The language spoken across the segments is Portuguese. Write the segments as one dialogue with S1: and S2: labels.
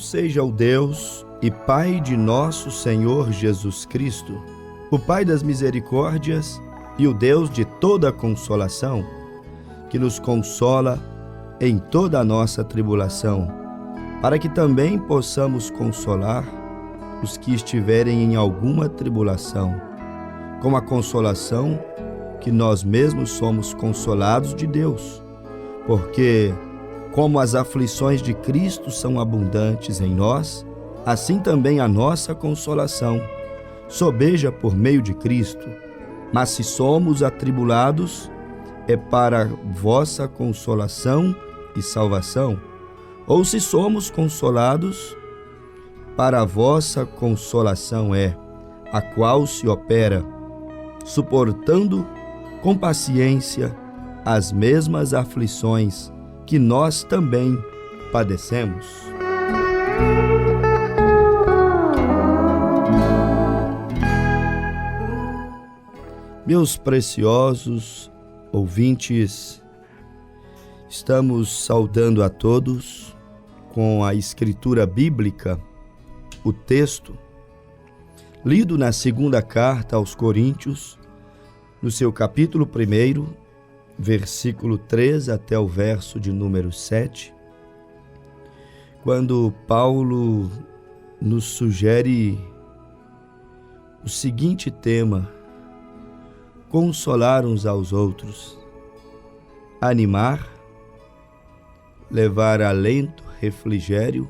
S1: seja o Deus e Pai de nosso Senhor Jesus Cristo, o Pai das misericórdias e o Deus de toda consolação, que nos consola em toda a nossa tribulação, para que também possamos consolar os que estiverem em alguma tribulação, com a consolação que nós mesmos somos consolados de Deus, porque, como as aflições de Cristo são abundantes em nós, assim também a nossa consolação sobeja por meio de Cristo. Mas se somos atribulados, é para vossa consolação e salvação, ou se somos consolados, para a vossa consolação é, a qual se opera, suportando com paciência as mesmas aflições que nós também padecemos. Meus preciosos ouvintes, estamos saudando a todos com a escritura bíblica, o texto, lido na segunda carta aos Coríntios, no seu capítulo 1, versículo 3 até o verso de número 7, quando Paulo nos sugere o seguinte tema: consolar uns aos outros, animar, levar alento, refrigério,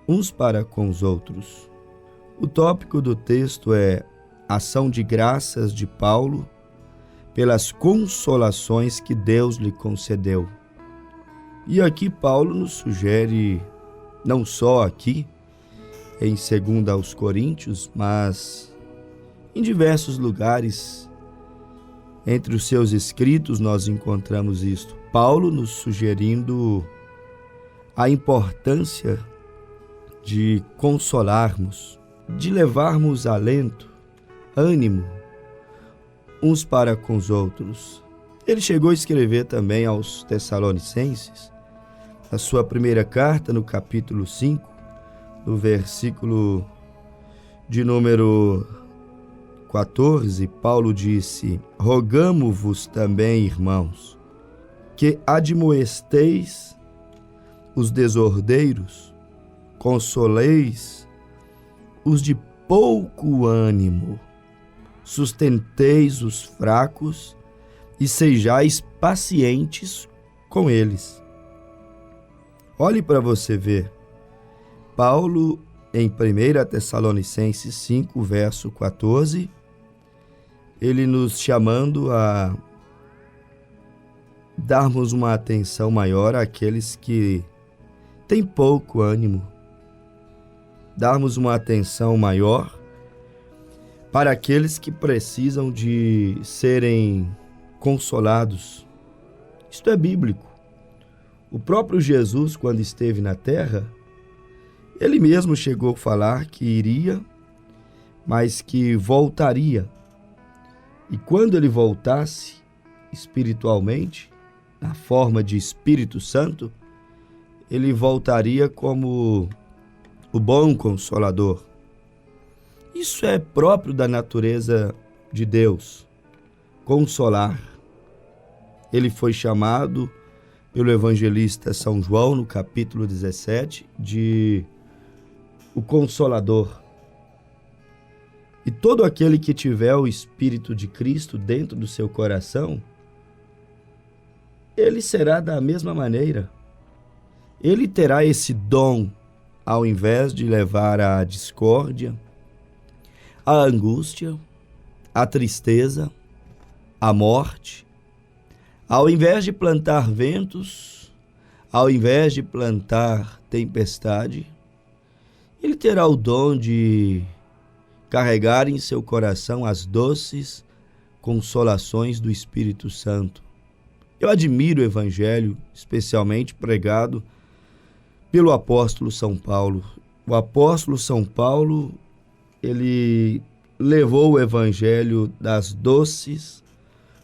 S1: uns para com os outros. O tópico do texto é ação de graças de Paulo pelas consolações que Deus lhe concedeu. E aqui Paulo nos sugere, não só aqui, em 2 aos Coríntios, mas em diversos lugares, entre os seus escritos nós encontramos isto. Paulo nos sugerindo a importância de consolarmos, de levarmos alento, ânimo, uns para com os outros. Ele chegou a escrever também aos Tessalonicenses, a sua primeira carta, no capítulo 5, no versículo de número 14, Paulo disse: rogamo-vos também, irmãos, que admoesteis os desordeiros, consoleis os de pouco ânimo, sustenteis os fracos e sejais pacientes com eles. Olhe para você ver. Paulo, em 1 Tessalonicenses 5, verso 14, ele nos chamando a darmos uma atenção maior àqueles que têm pouco ânimo, darmos uma atenção maior para aqueles que precisam de serem consolados. Isto é bíblico. O próprio Jesus, quando esteve na terra, ele mesmo chegou a falar que iria, mas que voltaria. E quando ele voltasse espiritualmente, na forma de Espírito Santo, ele voltaria como o bom Consolador. Isso é próprio da natureza de Deus, consolar. Ele foi chamado pelo evangelista São João, no capítulo 17, de o Consolador. E todo aquele que tiver o Espírito de Cristo dentro do seu coração, ele será da mesma maneira. Ele terá esse dom, ao invés de levar à discórdia, à angústia, à tristeza, à morte. Ao invés de plantar ventos, ao invés de plantar tempestade, ele terá o dom de carregar em seu coração as doces consolações do Espírito Santo. Eu admiro o Evangelho, especialmente pregado pelo apóstolo São Paulo. O apóstolo São Paulo, ele levou o Evangelho das doces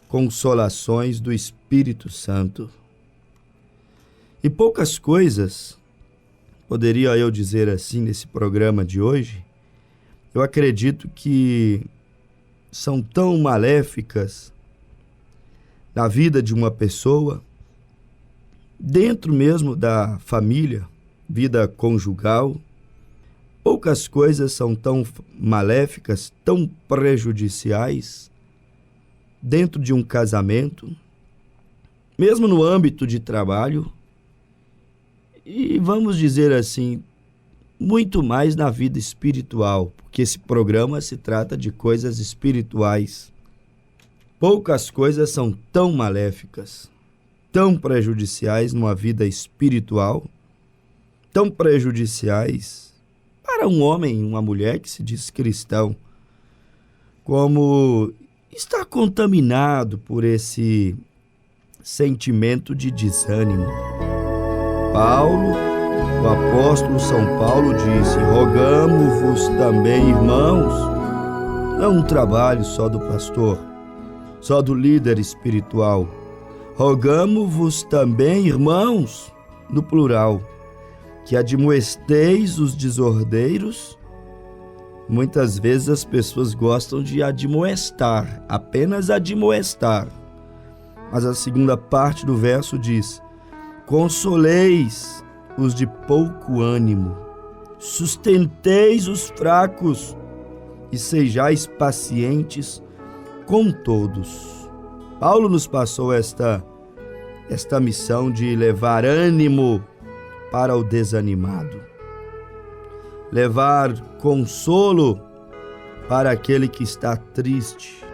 S1: consolações do Espírito Santo. E poucas coisas poderia eu dizer assim nesse programa de hoje, eu acredito que são tão maléficas na vida de uma pessoa, dentro mesmo da família, vida conjugal. Poucas coisas são tão maléficas, tão prejudiciais dentro de um casamento, mesmo no âmbito de trabalho, e vamos dizer assim, muito mais na vida espiritual, porque esse programa se trata de coisas espirituais. Poucas coisas são tão maléficas, tão prejudiciais numa vida espiritual, tão prejudiciais para um homem, uma mulher que se diz cristão, como está contaminado por esse sentimento de desânimo. Paulo, o apóstolo São Paulo disse: rogamo-vos também, irmãos, não é um trabalho só do pastor, só do líder espiritual. Rogamo-vos também, irmãos, no plural, que admoesteis os desordeiros. Muitas vezes as pessoas gostam de admoestar, apenas admoestar. Mas a segunda parte do verso diz: consoleis os de pouco ânimo, sustenteis os fracos e sejais pacientes com todos. Paulo nos passou esta missão de levar ânimo para o desanimado, levar consolo para aquele que está triste,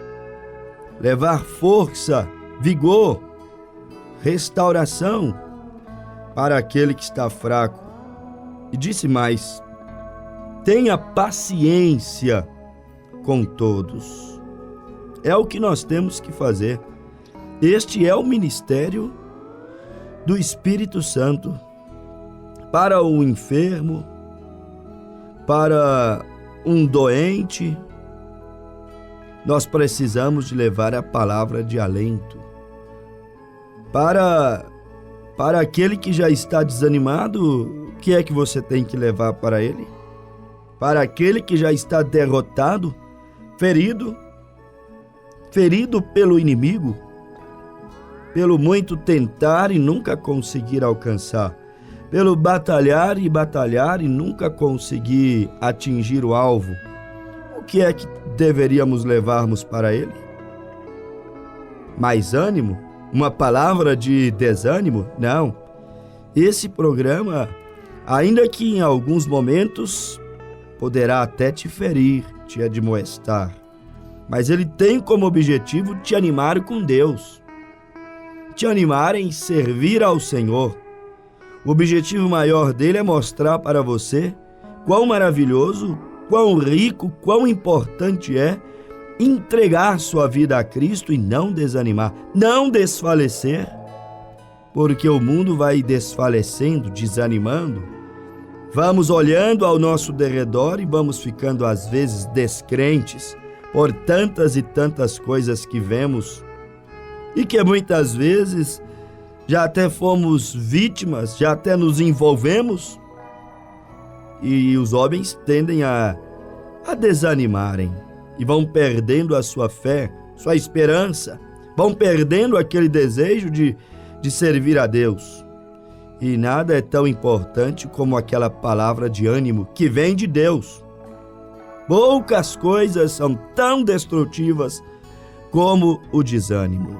S1: levar força, vigor, restauração para aquele que está fraco. E disse mais: tenha paciência com todos. É o que nós temos que fazer. Este é o ministério do Espírito Santo para o enfermo, para um doente. Nós precisamos de levar a palavra de alento. Para aquele que já está desanimado, o que é que você tem que levar para ele? Para aquele que já está derrotado, ferido pelo inimigo, pelo muito tentar e nunca conseguir alcançar, pelo batalhar e nunca conseguir atingir o alvo. O que é que deveríamos levarmos para ele? Mais ânimo? Uma palavra de desânimo? Não. Esse programa, ainda que em alguns momentos poderá até te ferir, te admoestar, mas ele tem como objetivo te animar com Deus, te animar em servir ao Senhor. O objetivo maior dele é mostrar para você quão maravilhoso, quão rico, quão importante é entregar sua vida a Cristo e não desanimar, não desfalecer, porque o mundo vai desfalecendo, desanimando. Vamos olhando ao nosso derredor e vamos ficando às vezes descrentes por tantas e tantas coisas que vemos e que muitas vezes já até fomos vítimas, já até nos envolvemos, e os homens tendem a desanimarem e vão perdendo a sua fé, sua esperança, vão perdendo aquele desejo de servir a Deus. E nada é tão importante como aquela palavra de ânimo que vem de Deus. Poucas coisas são tão destrutivas como o desânimo.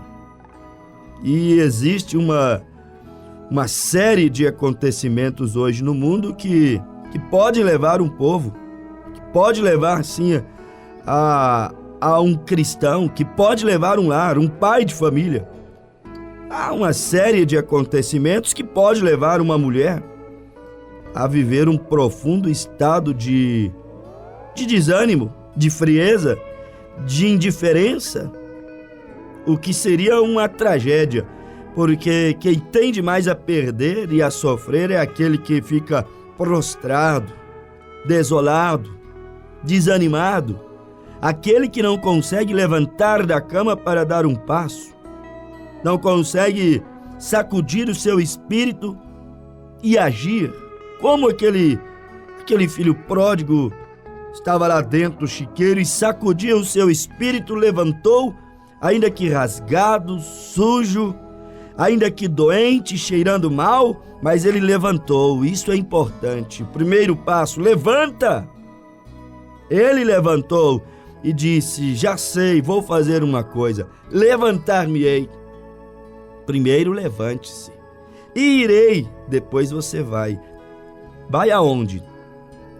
S1: E existe uma série de acontecimentos hoje no mundo que pode levar um povo, que pode levar sim a um cristão, que pode levar um lar, um pai de família. Há uma série de acontecimentos que pode levar uma mulher a viver um profundo estado de desânimo, de frieza, de indiferença, o que seria uma tragédia, porque quem tende mais a perder e a sofrer é aquele que fica prostrado, desolado, desanimado, aquele que não consegue levantar da cama para dar um passo, não consegue sacudir o seu espírito e agir, como aquele filho pródigo estava lá dentro do chiqueiro e sacudia o seu espírito, levantou, ainda que rasgado, sujo, ainda que doente, cheirando mal, mas ele levantou. Isso é importante. O primeiro passo, levanta! Ele levantou e disse: já sei, vou fazer uma coisa, levantar-me-ei. Primeiro levante-se e irei, depois você vai. Vai aonde?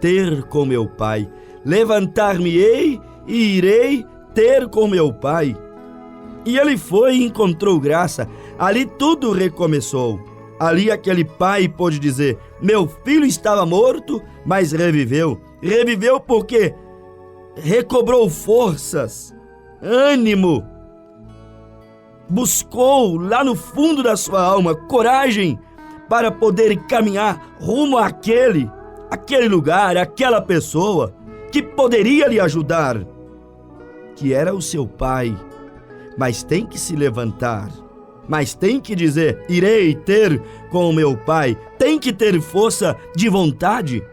S1: Ter com meu pai. Levantar-me-ei e irei ter com meu pai. E ele foi e encontrou graça. Ali tudo recomeçou. Ali aquele pai pôde dizer: meu filho estava morto, mas reviveu. Reviveu porque recobrou forças, ânimo. Buscou lá no fundo da sua alma coragem para poder caminhar rumo àquele lugar, àquela pessoa que poderia lhe ajudar, que era o seu pai. Mas tem que se levantar, mas tem que dizer: irei ter com o meu pai. Tem que ter força de vontade.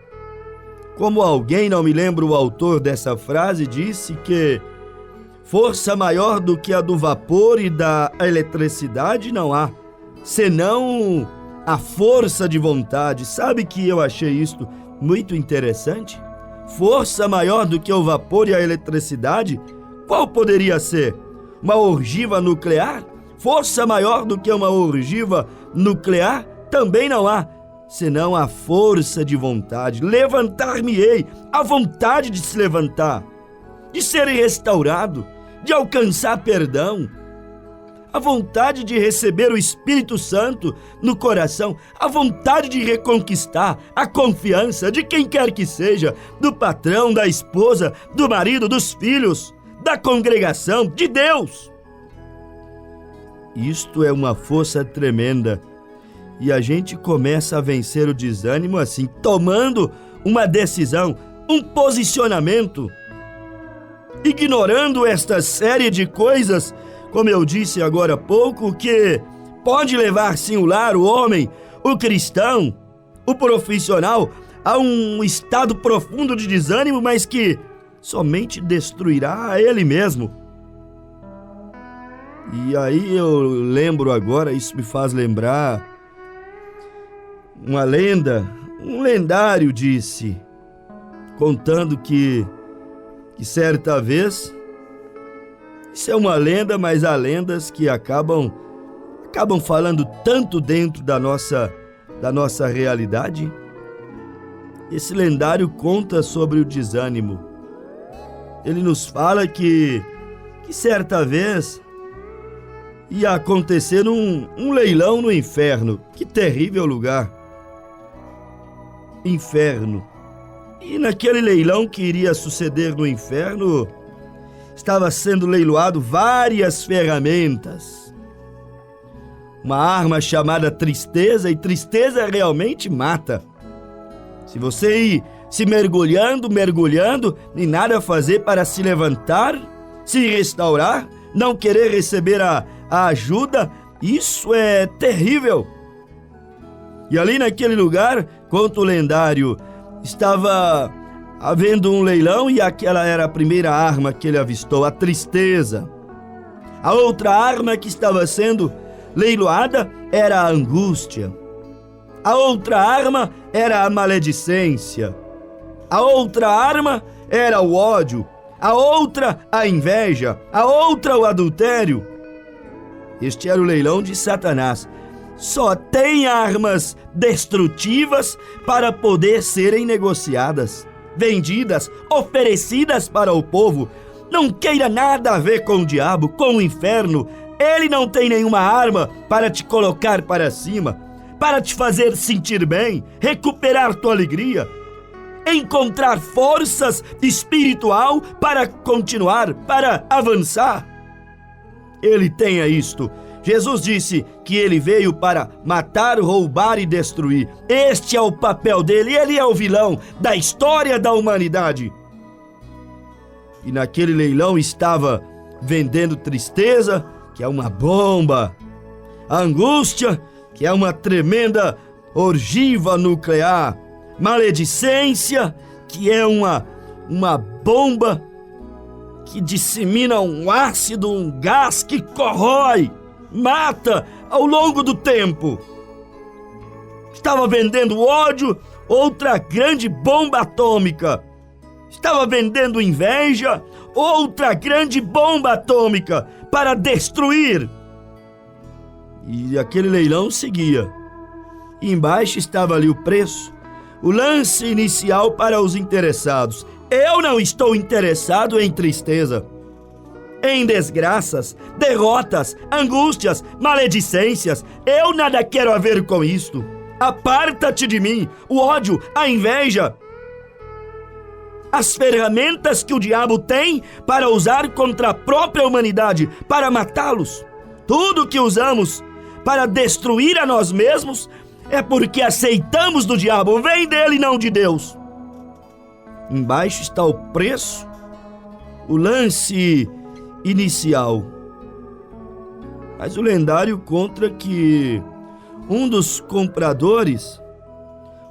S1: Como alguém, não me lembro o autor dessa frase, disse que força maior do que a do vapor e da eletricidade não há, senão a força de vontade. Sabe que eu achei isto muito interessante? Força maior do que o vapor e a eletricidade? Qual poderia ser? Uma ogiva nuclear? Força maior do que uma ogiva nuclear? Também não há, senão a força de vontade. Levantar-me-ei, a vontade de se levantar, de ser restaurado, de alcançar perdão, a vontade de receber o Espírito Santo no coração, a vontade de reconquistar a confiança de quem quer que seja, do patrão, da esposa, do marido, dos filhos, da congregação, de Deus. Isto é uma força tremenda. E a gente começa a vencer o desânimo assim, tomando uma decisão, um posicionamento, ignorando esta série de coisas, como eu disse agora há pouco, que pode levar sim o lar, o homem, o cristão, o profissional, a um estado profundo de desânimo, mas que somente destruirá a ele mesmo. E aí eu lembro agora, isso me faz lembrar uma lenda, um lendário disse, contando que certa vez, isso é uma lenda, mas há lendas que acabam falando tanto dentro da nossa realidade. Esse lendário conta sobre o desânimo. Ele nos fala que certa vez ia acontecer um leilão no inferno. Que terrível lugar! Inferno. E naquele leilão que iria suceder no inferno, estava sendo leiloado várias ferramentas. Uma arma chamada tristeza, e tristeza realmente mata. Se você ir se mergulhando e nada fazer para se levantar, se restaurar, não querer receber a ajuda, isso é terrível. E ali naquele lugar, conta o lendário, estava havendo um leilão e aquela era a primeira arma que ele avistou, a tristeza. A outra arma que estava sendo leiloada era a angústia. A outra arma era a maledicência. A outra arma era o ódio. A outra, a inveja. A outra, o adultério. Este era o leilão de Satanás. Só tem armas destrutivas para poder serem negociadas, vendidas, oferecidas para o povo. Não queira nada a ver com o diabo, com o inferno. Ele não tem nenhuma arma para te colocar para cima, para te fazer sentir bem, recuperar tua alegria, encontrar forças espiritual para continuar, para avançar. Ele tem isto. Jesus disse que ele veio para matar, roubar e destruir. Este é o papel dele, ele é o vilão da história da humanidade. E naquele leilão estava vendendo tristeza, que é uma bomba, a angústia, que é uma tremenda ogiva nuclear, maledicência, que é uma bomba que dissemina um ácido, um gás que corrói, mata ao longo do tempo. Estava vendendo ódio, outra grande bomba atômica. Estava vendendo inveja, outra grande bomba atômica para destruir. E aquele leilão seguia. E embaixo estava ali o preço, o lance inicial para os interessados. Eu não estou interessado em tristeza, em desgraças, derrotas, angústias, maledicências. Eu nada quero a ver com isto. Aparta-te de mim, o ódio, a inveja. As ferramentas que o diabo tem para usar contra a própria humanidade, para matá-los. Tudo que usamos para destruir a nós mesmos é porque aceitamos do diabo, vem dele, não de Deus. Embaixo está o preço, o lance inicial. Mas o lendário conta que um dos compradores,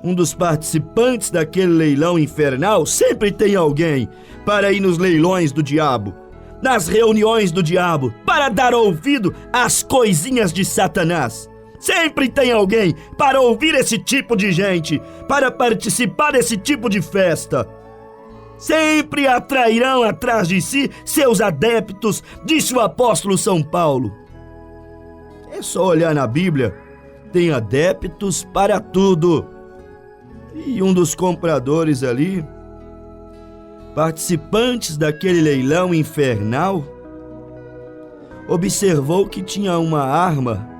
S1: um dos participantes daquele leilão infernal, sempre tem alguém para ir nos leilões do diabo, nas reuniões do diabo, para dar ouvido às coisinhas de Satanás. Sempre tem alguém para ouvir esse tipo de gente, para participar desse tipo de festa. Sempre atrairão atrás de si seus adeptos, disse o apóstolo São Paulo. É só olhar na Bíblia, tem adeptos para tudo. E um dos compradores ali, participantes daquele leilão infernal, observou que tinha uma arma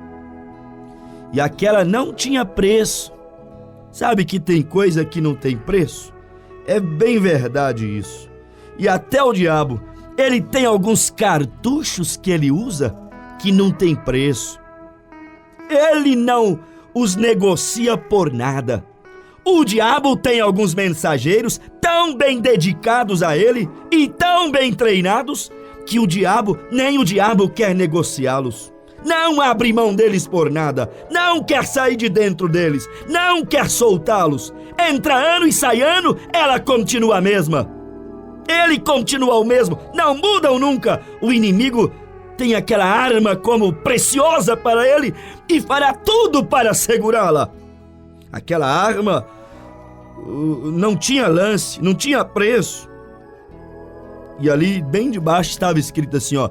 S1: e aquela não tinha preço. Sabe que tem coisa que não tem preço? É bem verdade isso. E até o diabo, ele tem alguns cartuchos que ele usa que não tem preço. Ele não os negocia por nada. O diabo tem alguns mensageiros tão bem dedicados a ele e tão bem treinados que nem o diabo quer negociá-los. Não abre mão deles por nada, não quer sair de dentro deles, não quer soltá-los. Entra ano e sai ano, ela continua a mesma. Ele continua o mesmo, não mudam nunca. O inimigo tem aquela arma como preciosa para ele e fará tudo para segurá-la. Aquela arma não tinha lance, não tinha preço. E ali bem debaixo estava escrito assim, ó: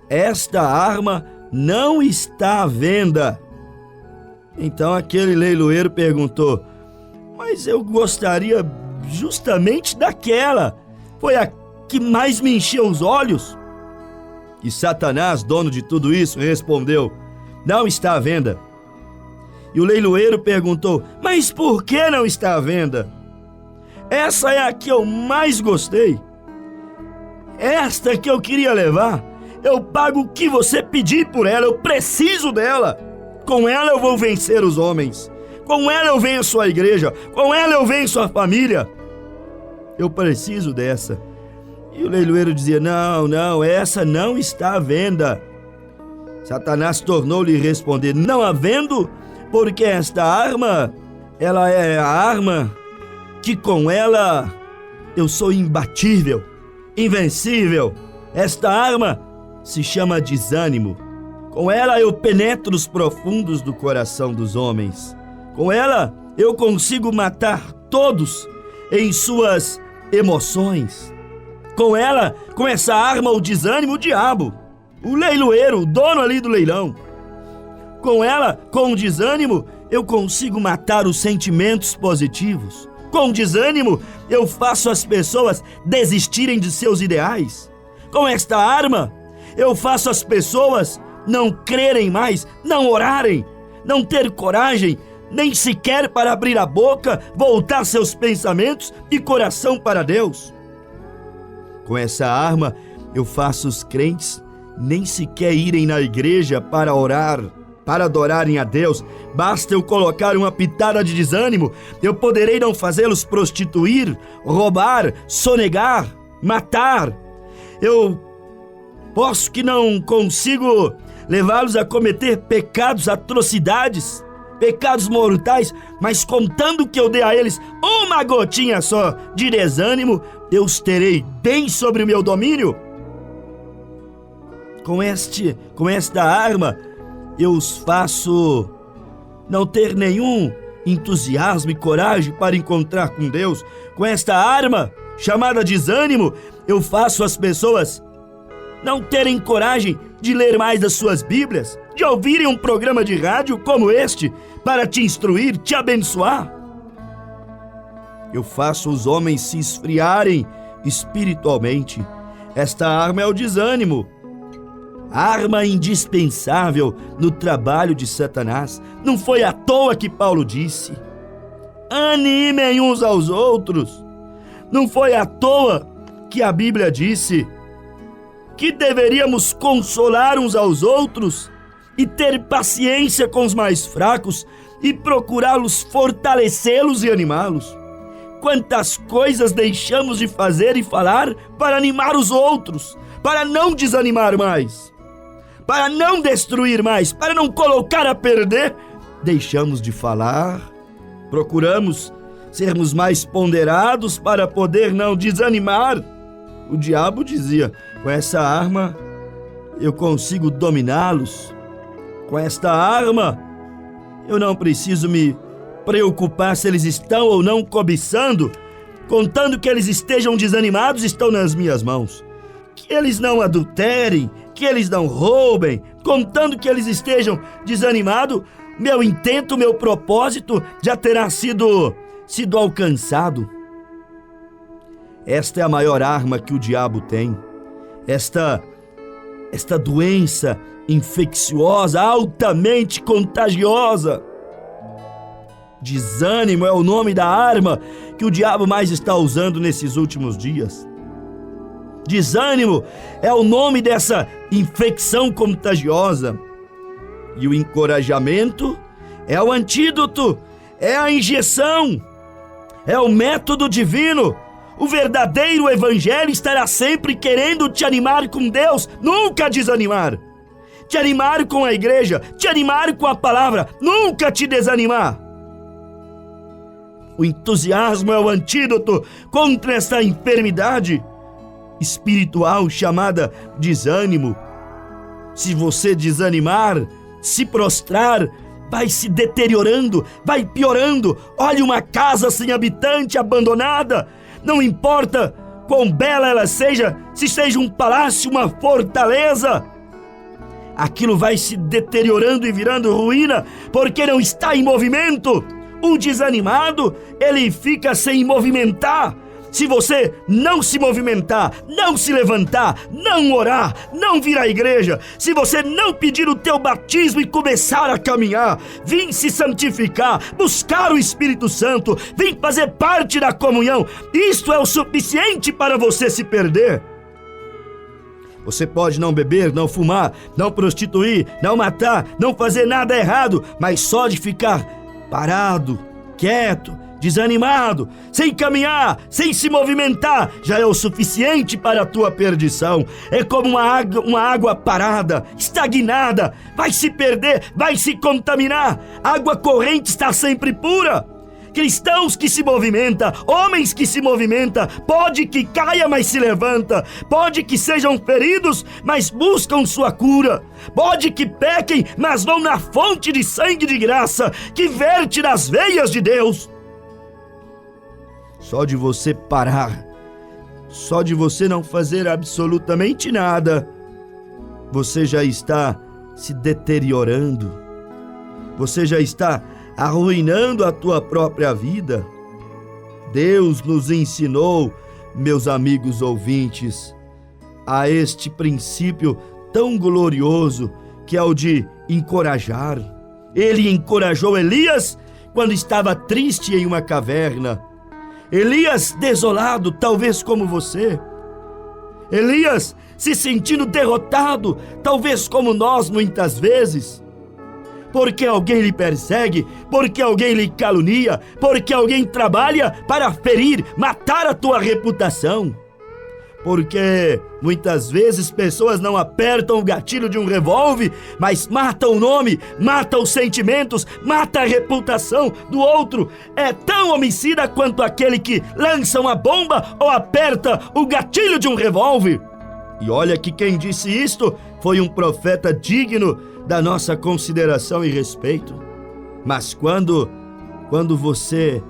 S1: esta arma não está à venda. Então aquele leiloeiro perguntou: mas eu gostaria justamente daquela. Foi a que mais me encheu os olhos. E Satanás, dono de tudo isso, respondeu: não está à venda. E o leiloeiro perguntou: mas por que não está à venda? Essa é a que eu mais gostei. Esta que eu queria levar. Eu pago o que você pedir por ela, eu preciso dela. Com ela eu vou vencer os homens. Com ela eu venço a igreja. Com ela eu venço a família. Eu preciso dessa. E o leiloeiro dizia: não, essa não está à venda. Satanás tornou-lhe responder: não havendo, porque esta arma, ela é a arma que com ela eu sou imbatível, invencível. Esta arma se chama desânimo. Com ela eu penetro os profundos do coração dos homens. Com ela eu consigo matar todos em suas emoções. Com ela, com essa arma, o desânimo, o diabo, o leiloeiro, o dono ali do leilão. Com ela, com o desânimo, eu consigo matar os sentimentos positivos. Com desânimo, eu faço as pessoas desistirem de seus ideais. Com esta arma, eu faço as pessoas não crerem mais, não orarem, não ter coragem, nem sequer para abrir a boca, voltar seus pensamentos e coração para Deus. Com essa arma, eu faço os crentes nem sequer irem na igreja para orar, para adorarem a Deus. Basta eu colocar uma pitada de desânimo, eu poderei não fazê-los prostituir, roubar, sonegar, matar. Eu posso que não consigo levá-los a cometer pecados, atrocidades, pecados mortais, mas contando que eu dê a eles uma gotinha só de desânimo, eu os terei bem sobre o meu domínio. Com esta arma, eu os faço não ter nenhum entusiasmo e coragem para encontrar com Deus. Com esta arma, chamada desânimo, eu faço as pessoas não terem coragem de ler mais as suas Bíblias, de ouvirem um programa de rádio como este, para te instruir, te abençoar. Eu faço os homens se esfriarem espiritualmente. Esta arma é o desânimo. Arma indispensável no trabalho de Satanás. Não foi à toa que Paulo disse: animem uns aos outros. Não foi à toa que a Bíblia disse que deveríamos consolar uns aos outros e ter paciência com os mais fracos e procurá-los fortalecê-los e animá-los. Quantas coisas deixamos de fazer e falar para animar os outros, para não desanimar mais, para não destruir mais, para não colocar a perder. Deixamos de falar, procuramos sermos mais ponderados para poder não desanimar. O diabo dizia: com essa arma eu consigo dominá-los. Com esta arma eu não preciso me preocupar se eles estão ou não cobiçando. Contanto que eles estejam desanimados, estão nas minhas mãos. Que eles não adulterem, que eles não roubem, contanto que eles estejam desanimados, meu intento, meu propósito já terá sido alcançado. Esta é a maior arma que o diabo tem. Esta doença infecciosa, altamente contagiosa. Desânimo é o nome da arma que o diabo mais está usando nesses últimos dias. Desânimo é o nome dessa infecção contagiosa. E o encorajamento é o antídoto, é a injeção, é o método divino. O verdadeiro evangelho estará sempre querendo te animar com Deus, nunca desanimar. Te animar com a igreja, te animar com a palavra, nunca te desanimar. O entusiasmo é o antídoto contra essa enfermidade espiritual chamada desânimo. Se você desanimar, se prostrar, vai se deteriorando, vai piorando. Olhe uma casa sem habitante, abandonada. Não importa quão bela ela seja, se seja um palácio, uma fortaleza, aquilo vai se deteriorando e virando ruína, porque não está em movimento. O desanimado, ele fica sem movimentar. Se você não se movimentar, não se levantar, não orar, não vir à igreja, se você não pedir o teu batismo e começar a caminhar, vir se santificar, buscar o Espírito Santo, vir fazer parte da comunhão, isto é o suficiente para você se perder. Você pode não beber, não fumar, não prostituir, não matar, não fazer nada errado, mas só de ficar parado, quieto, desanimado, sem caminhar, sem se movimentar, já é o suficiente para a tua perdição. É como uma água parada, estagnada, vai se perder, vai se contaminar. A água corrente está sempre pura. Cristãos que se movimentam, homens que se movimentam, pode que caia, mas se levanta, pode que sejam feridos, mas buscam sua cura, pode que pequem, mas vão na fonte de sangue de graça, que verte nas veias de Deus. Só de você parar, só de você não fazer absolutamente nada, você já está se deteriorando, você já está arruinando a tua própria vida. Deus nos ensinou, meus amigos ouvintes, a este princípio tão glorioso que é o de encorajar. Ele encorajou Elias quando estava triste em uma caverna. Elias desolado, talvez como você. Elias se sentindo derrotado, talvez como nós muitas vezes. Porque alguém lhe persegue, porque alguém lhe calunia, porque alguém trabalha para ferir, matar a tua reputação. Porque muitas vezes pessoas não apertam o gatilho de um revólver, mas matam o nome, matam os sentimentos, matam a reputação do outro. É tão homicida quanto aquele que lança uma bomba ou aperta o gatilho de um revólver. E olha que quem disse isto foi um profeta digno da nossa consideração e respeito. Mas quando você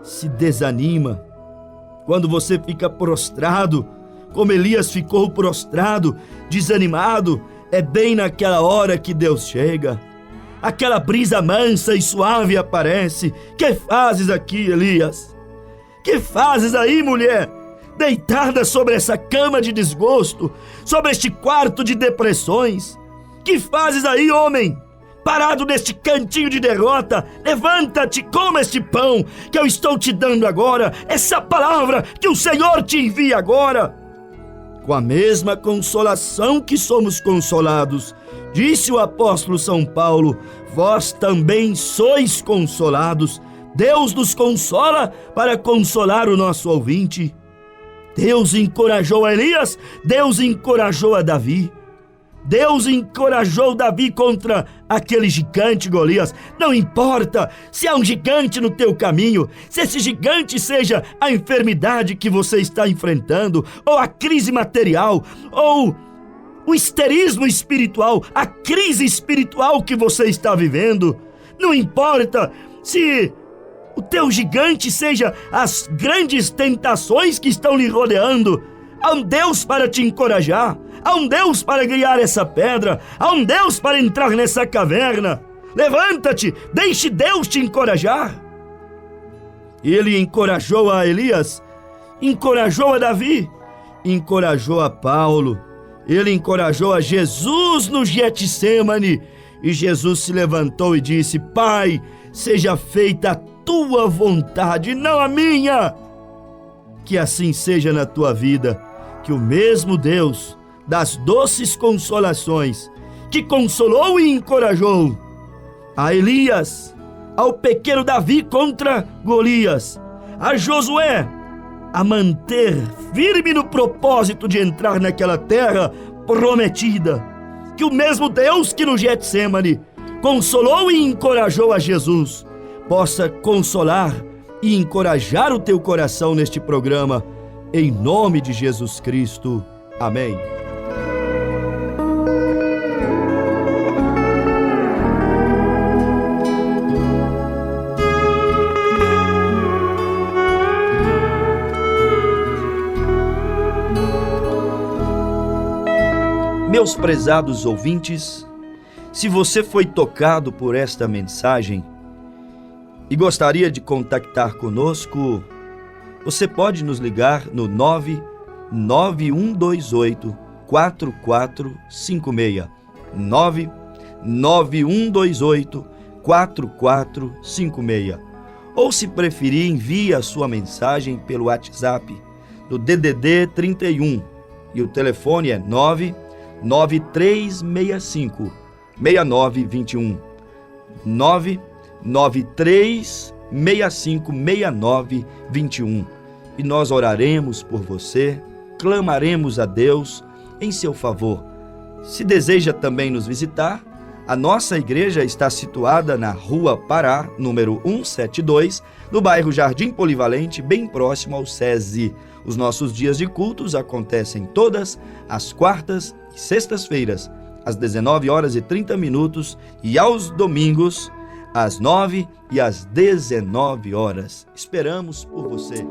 S1: se desanima, quando você fica prostrado, como Elias ficou prostrado, desanimado, é bem naquela hora que Deus chega. Aquela brisa mansa e suave aparece. Que fazes aqui, Elias? Que fazes aí, mulher? Deitada sobre essa cama de desgosto, sobre este quarto de depressões. Que fazes aí, homem? Parado neste cantinho de derrota, levanta-te, coma este pão que eu estou te dando agora, essa palavra que o Senhor te envia agora. Com a mesma consolação que somos consolados, disse o apóstolo São Paulo, vós também sois consolados. Deus nos consola para consolar o nosso ouvinte. Deus encorajou a Elias, Deus encorajou a Davi. Deus encorajou Davi contra aquele gigante Golias. Não importa se há um gigante no teu caminho, se esse gigante seja a enfermidade que você está enfrentando, ou a crise material, ou o histerismo espiritual, a crise espiritual que você está vivendo. Não importa se o teu gigante seja as grandes tentações que estão lhe rodeando. Há um Deus para te encorajar. Há um Deus para guiar essa pedra. Há um Deus para entrar nessa caverna. Levanta-te, deixe Deus te encorajar. Ele encorajou a Elias, encorajou a Davi, encorajou a Paulo. Ele encorajou a Jesus no Getsêmani. E Jesus se levantou e disse, Pai, seja feita a tua vontade, não a minha. Que assim seja na tua vida, que o mesmo Deus das doces consolações, que consolou e encorajou a Elias, ao pequeno Davi contra Golias, a Josué a manter firme no propósito de entrar naquela terra prometida, que o mesmo Deus que no Getsêmani consolou e encorajou a Jesus, possa consolar e encorajar o teu coração neste programa, em nome de Jesus Cristo. Amém. Meus prezados ouvintes, se você foi tocado por esta mensagem e gostaria de contactar conosco, você pode nos ligar no 99128 4456, 99128 4456. Ou, se preferir, envie a sua mensagem pelo WhatsApp do DDD 31 e o telefone é 99365 6921, 99365 6921. E nós oraremos por você, clamaremos a Deus em seu favor. Se deseja também nos visitar, a nossa igreja está situada na Rua Pará, número 172, no bairro Jardim Polivalente, bem próximo ao SESI. Os nossos dias de cultos acontecem todas as quartas e sextas-feiras, às 19h30 e aos domingos, às 9h e às 19h. Esperamos por você.